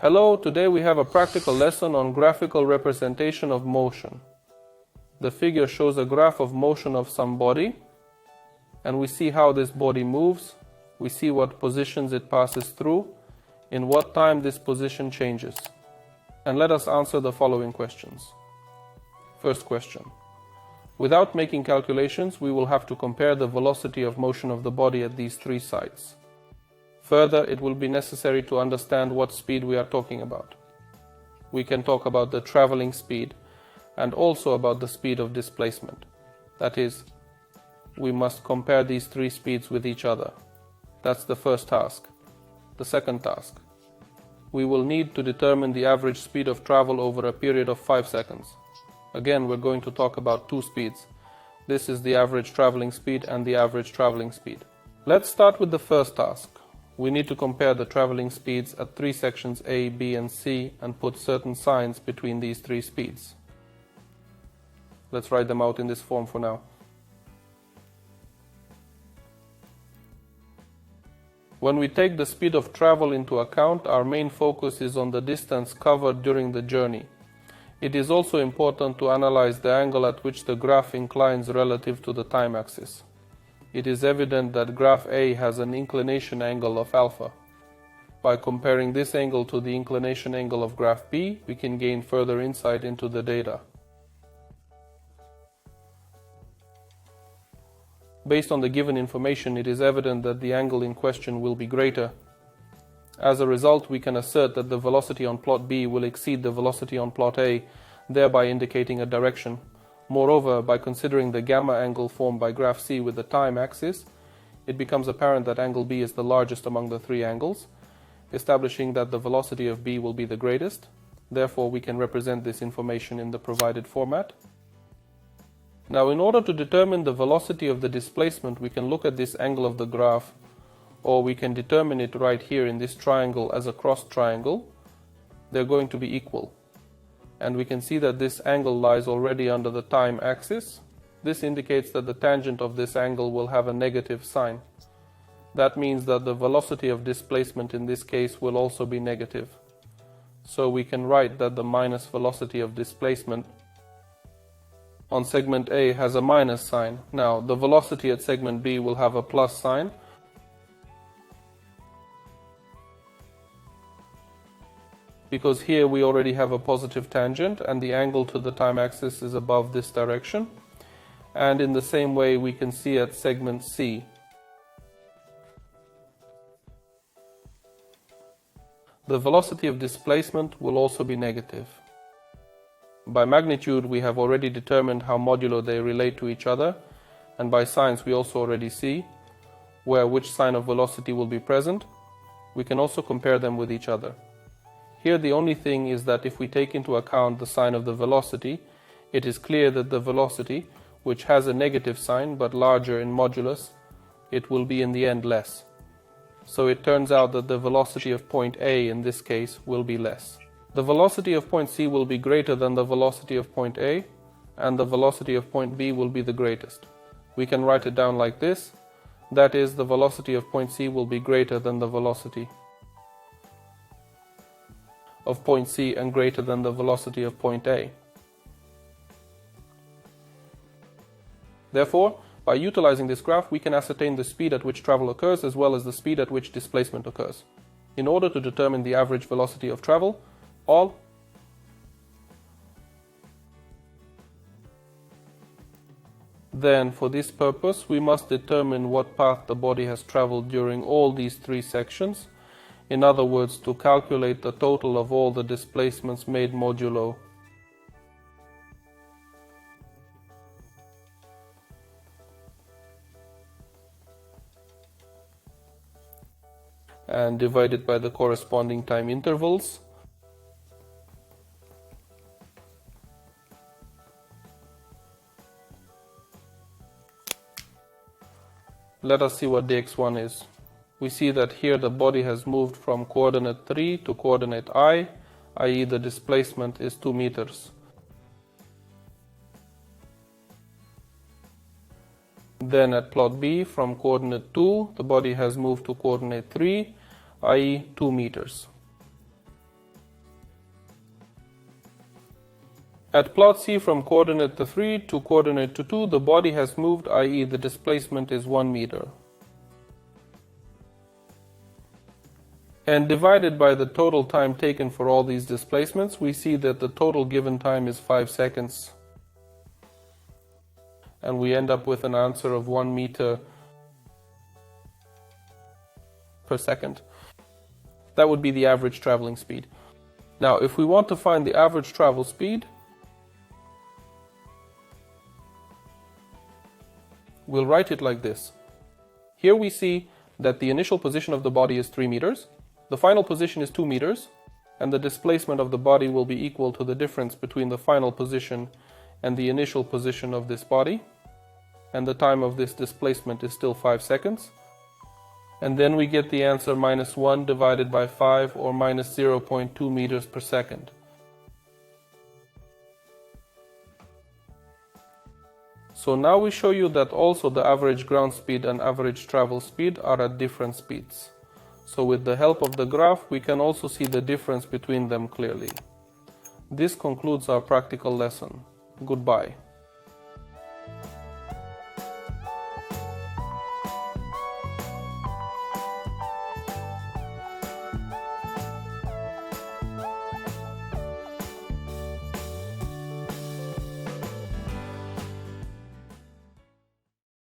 Hello, today we have a practical lesson on graphical representation of motion. The figure shows a graph of motion of some body, and we see how this body moves, we see what positions it passes through, in what time this position changes. And let us answer the following questions. First question. Without making calculations, we will have to compare the velocity of motion of the body at these three sites. Further, it will be necessary to understand what speed we are talking about. We can talk about the traveling speed and also about the speed of displacement. That is, we must compare these three speeds with each other. That's the first task. The second task. We will need to determine the average speed of travel over a period of 5 seconds. Again, we're going to talk about two speeds. This is the average traveling speed and the average traveling speed. Let's start with the first task. We need to compare the traveling speeds at three sections A, B, and C and put certain signs between these three speeds. Let's write them out in this form for now. When we take the speed of travel into account, our main focus is on the distance covered during the journey. It is also important to analyze the angle at which the graph inclines relative to the time axis. It is evident that graph A has an inclination angle of alpha. By comparing this angle to the inclination angle of graph B, we can gain further insight into the data. Based on the given information, it is evident that the angle in question will be greater. As a result, we can assert that the velocity on plot B will exceed the velocity on plot A, thereby indicating a direction. Moreover, by considering the gamma angle formed by graph C with the time axis, it becomes apparent that angle B is the largest among the three angles, establishing that the velocity of B will be the greatest. Therefore, we can represent this information in the provided format. Now, in order to determine the velocity of the displacement, we can look at this angle of the graph, or we can determine it right here in this triangle as a cross triangle. They're going to be equal. And we can see that this angle lies already under the time axis. This indicates that the tangent of this angle will have a negative sign. That means that the velocity of displacement in this case will also be negative. So we can write that the minus velocity of displacement on segment A has a minus sign. Now, the velocity at segment B will have a plus sign. Because here we already have a positive tangent and the angle to the time axis is above this direction. And in the same way we can see at segment C. The velocity of displacement will also be negative. By magnitude we have already determined how modulo they relate to each other, and by signs we also already see where which sign of velocity will be present. We can also compare them with each other. Here the only thing is that if we take into account the sign of the velocity, it is clear that the velocity, which has a negative sign but larger in modulus, it will be in the end less. So it turns out that the velocity of point A in this case will be less. The velocity of point C will be greater than the velocity of point A, and the velocity of point B will be the greatest. We can write it down like this. That is, the velocity of point C will be greater than the velocity of point C and greater than the velocity of point A. Therefore, by utilizing this graph, we can ascertain the speed at which travel occurs as well as the speed at which displacement occurs. In order to determine the average velocity of travel, then for this purpose we must determine what path the body has traveled during all these three sections. In other words, to calculate the total of all the displacements made modulo. And divided by the corresponding time intervals. Let us see what dx1 is. We see that here the body has moved from coordinate 3 to coordinate I, i.e. the displacement is 2 meters. Then at plot B, from coordinate 2, the body has moved to coordinate 3, i.e. 2 meters. At plot C from coordinate 3 to coordinate 2, the body has moved, i.e. the displacement is 1 meter. And divided by the total time taken for all these displacements, we see that the total given time is 5 seconds. And we end up with an answer of 1 meter per second. That would be the average traveling speed. Now, if we want to find the average travel speed, we'll write it like this. Here we see that the initial position of the body is 3 meters, the final position is 2 meters, and the displacement of the body will be equal to the difference between the final position and the initial position of this body, and the time of this displacement is still 5 seconds. And then we get the answer -1 divided by 5, or -0.2 meters per second. So now we show you that also the average ground speed and average travel speed are at different speeds. So with the help of the graph, we can also see the difference between them clearly. This concludes our practical lesson. Goodbye.